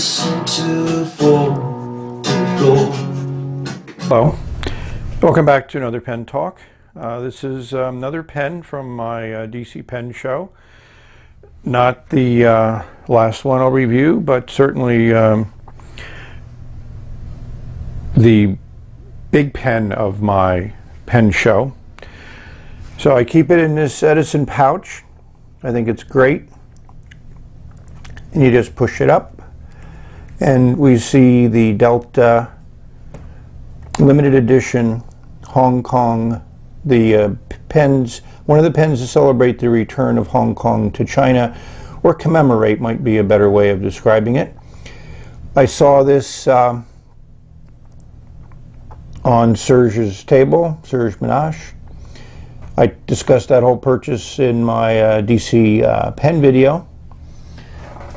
listen to fall to gold. Hello, welcome back to another pen talk. This is another pen from my DC pen show. Not the last one I'll review, but certainly the big pen of my pen show. So I keep it in this Edison pouch. I think it's great. And you just push it up and we see the Delta limited edition Hong Kong, the pens, one of the pens to celebrate the return of Hong Kong to China, or commemorate might be a better way of describing it. I saw this on Serge's table, Serge Menage. I discussed that whole purchase in my DC pen video.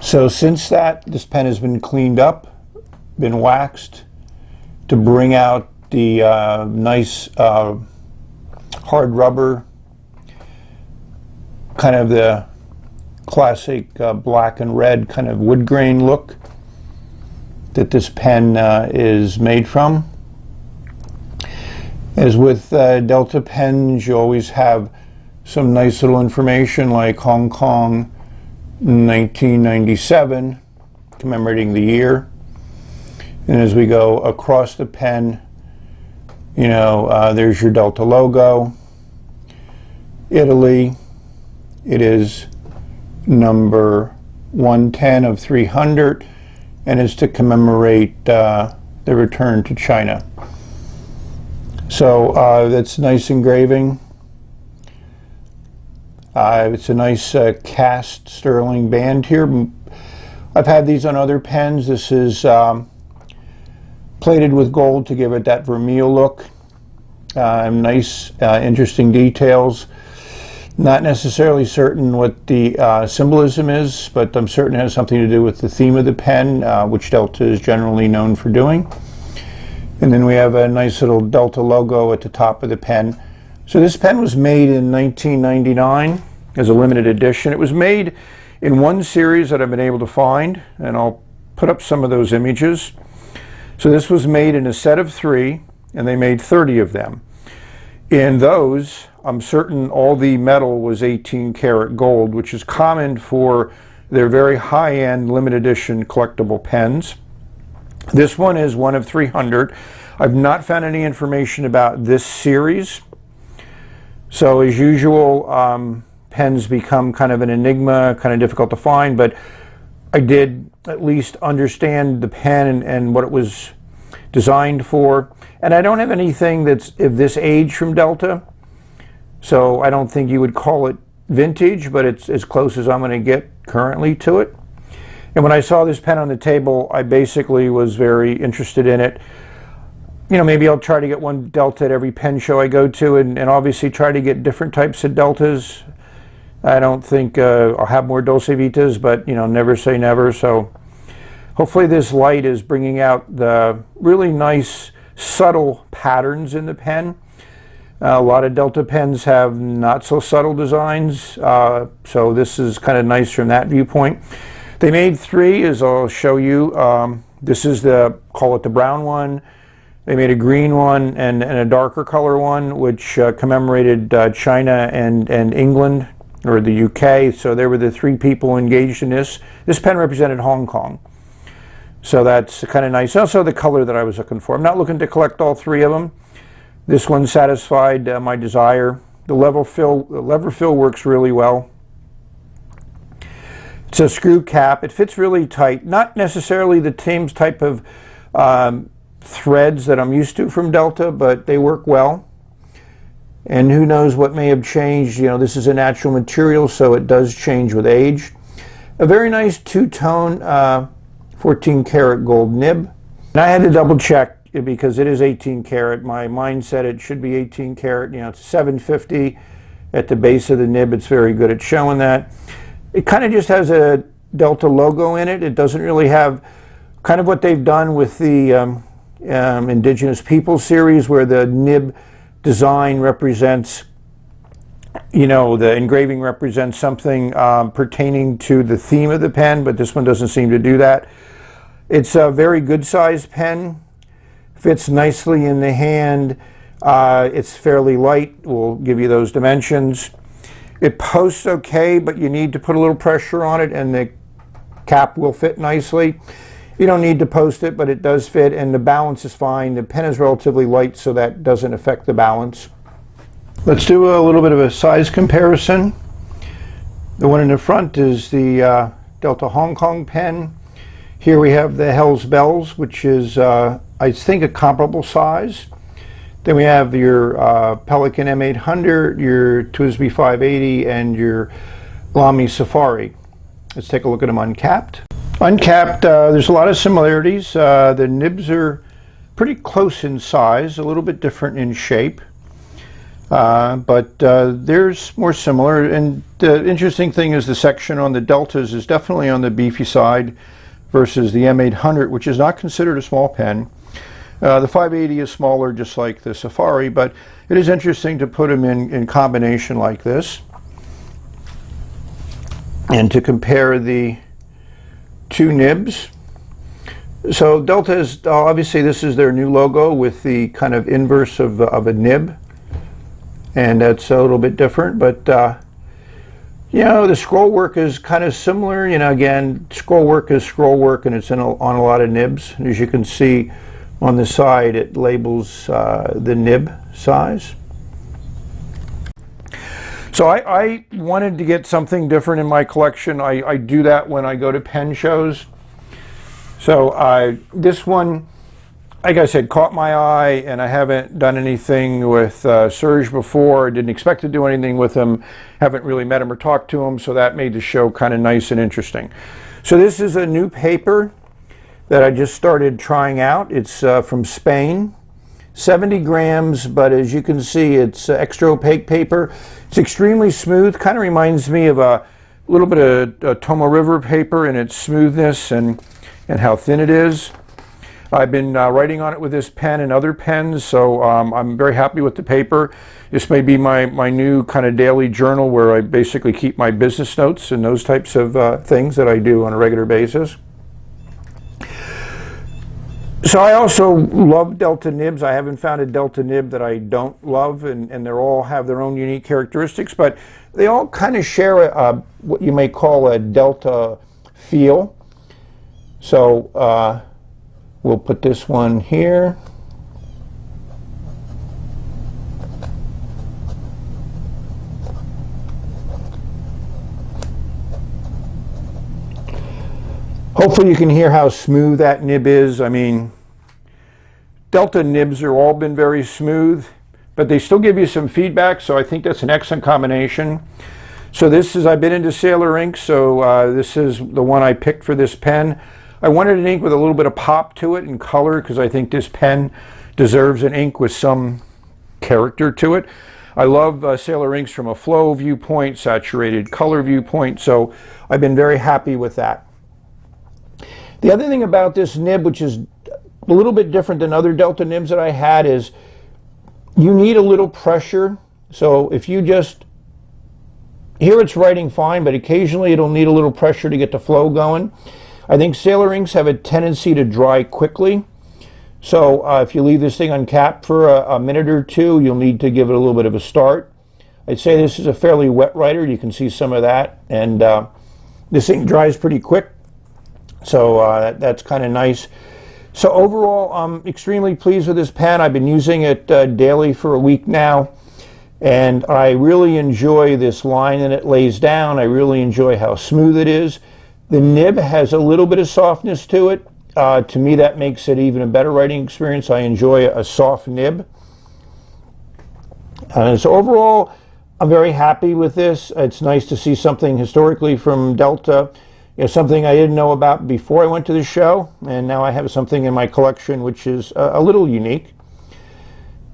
So since that, this pen has been cleaned up, been waxed to bring out the nice hard rubber, kind of the classic black and red kind of wood grain look that this pen is made from. As with Delta pens, you always have some nice little information like Hong Kong 1997, commemorating the year. And as we go across the pen, you know, there's your Delta logo. Italy, it is number 110 of 300, and is to commemorate the return to China. So that's nice engraving. It's a nice cast sterling band here. I've had these on other pens. This is plated with gold to give it that vermeil look. Nice, interesting details. Not necessarily certain what the symbolism is, but I'm certain it has something to do with the theme of the pen, which Delta is generally known for doing. And then we have a nice little Delta logo at the top of the pen. So this pen was made in 1999 as a limited edition. It was made in one series that I've been able to find, and I'll put up some of those images. So this was made in a set of 3, and they made 30 of them. In those, I'm certain all the metal was 18 karat gold, which is common for their very high-end limited edition collectible pens. This one is one of 300. I've not found any information about this series. So as usual, pens become kind of an enigma, kind of difficult to find, but I did at least understand the pen and what it was designed for. And I don't have anything that's of this age from Delta, so I don't think you would call it vintage, but it's as close as I'm going to get currently to it. And when I saw this pen on the table, I basically was very interested in it. You know, maybe I'll try to get one Delta at every pen show I go to, and obviously try to get different types of Deltas. I don't think I'll have more Dolce Vitas, but, you know, never say never. So hopefully this light is bringing out the really nice, subtle patterns in the pen. A lot of Delta pens have not so subtle designs, so this is kind of nice from that viewpoint. They made 3, as I'll show you. This is the, call it the brown one. They made a green one and a darker color one, which commemorated China and England, or the UK. So there were the 3 people engaged in this. This pen represented Hong Kong. So that's kind of nice. Also the color that I was looking for. I'm not looking to collect all 3 of them. This one satisfied my desire. The lever fill works really well. It's a screw cap. It fits really tight. Not necessarily the same type of threads that I'm used to from Delta, but they work well. And who knows what may have changed. You know, this is a natural material, so it does change with age. A very nice two-tone 14 karat gold nib. And I had to double check because it is 18 karat. My mind said it should be 18 karat. You know, it's 750 at the base of the nib. It's very good at showing that. It kind of just has a Delta logo in it. It doesn't really have kind of what they've done with the Indigenous People series, where the nib design represents, you know, the engraving represents something pertaining to the theme of the pen, but this one doesn't seem to do that. It's a very good sized pen, fits nicely in the hand. It's fairly light, we'll give you those dimensions. It posts okay, but you need to put a little pressure on it and the cap will fit nicely. You don't need to post it, but it does fit, and the balance is fine. The pen is relatively light, so that doesn't affect the balance. Let's do a little bit of a size comparison. The one in the front is the Delta Hong Kong pen. Here we have the Hell's Bells, which is, I think, a comparable size. Then we have your Pelican M800, your TWSBI 580, and your Lamy Safari. Let's take a look at them uncapped. Uncapped, there's a lot of similarities. The nibs are pretty close in size, a little bit different in shape, but there's more similar. And the interesting thing is the section on the Deltas is definitely on the beefy side versus the M800, which is not considered a small pen. The 580 is smaller, just like the Safari, but it is interesting to put them in combination like this and to compare the two nibs. So Delta is, obviously this is their new logo with the kind of inverse of a nib, and that's a little bit different, but you know, the scroll work is kind of similar. You know, again, scroll work is scroll work, and it's on a lot of nibs. As you can see on the side, it labels the nib size. So I wanted to get something different in my collection. I do that when I go to pen shows. So this one, like I said, caught my eye, and I haven't done anything with Serge before. Didn't expect to do anything with him. Haven't really met him or talked to him, so that made the show kind of nice and interesting. So this is a new paper that I just started trying out. It's from Spain. 70 grams, but as you can see, it's extra opaque paper. It's extremely smooth, kind of reminds me of a little bit of Tomo River paper in its smoothness and how thin it is. I've been writing on it with this pen and other pens, so I'm very happy with the paper. This may be my new kind of daily journal where I basically keep my business notes and those types of things that I do on a regular basis. So I also love Delta nibs. I haven't found a Delta nib that I don't love, and they all have their own unique characteristics, but they all kind of share what you may call a Delta feel. So we'll put this one here. Hopefully you can hear how smooth that nib is. I mean, Delta nibs are all been very smooth, but they still give you some feedback, so I think that's an excellent combination. So this is, I've been into Sailor ink, so this is the one I picked for this pen. I wanted an ink with a little bit of pop to it and color, because I think this pen deserves an ink with some character to it. I love Sailor inks from a flow viewpoint, saturated color viewpoint, so I've been very happy with that. The other thing about this nib, which is a little bit different than other Delta nibs that I had, is you need a little pressure. So if you just, here it's writing fine, but occasionally it'll need a little pressure to get the flow going. I think Sailor inks have a tendency to dry quickly. So if you leave this thing uncapped for a minute or two, you'll need to give it a little bit of a start. I'd say this is a fairly wet writer. You can see some of that. And this ink dries pretty quick. So that's kind of nice. So overall, I'm extremely pleased with this pen. I've been using it daily for a week now, and I really enjoy this line that it lays down. I really enjoy how smooth it is. The nib has a little bit of softness to it. To me, that makes it even a better writing experience. I enjoy a soft nib. So overall, I'm very happy with this. It's nice to see something historically from Delta. You know, something I didn't know about before I went to the show, and now I have something in my collection which is a little unique.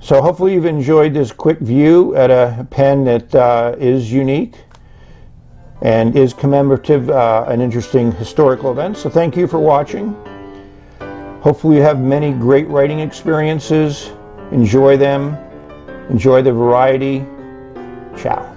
So hopefully you've enjoyed this quick view at a pen that is unique and is commemorative, an interesting historical event. So thank you for watching. Hopefully you have many great writing experiences. Enjoy them. Enjoy the variety. Ciao.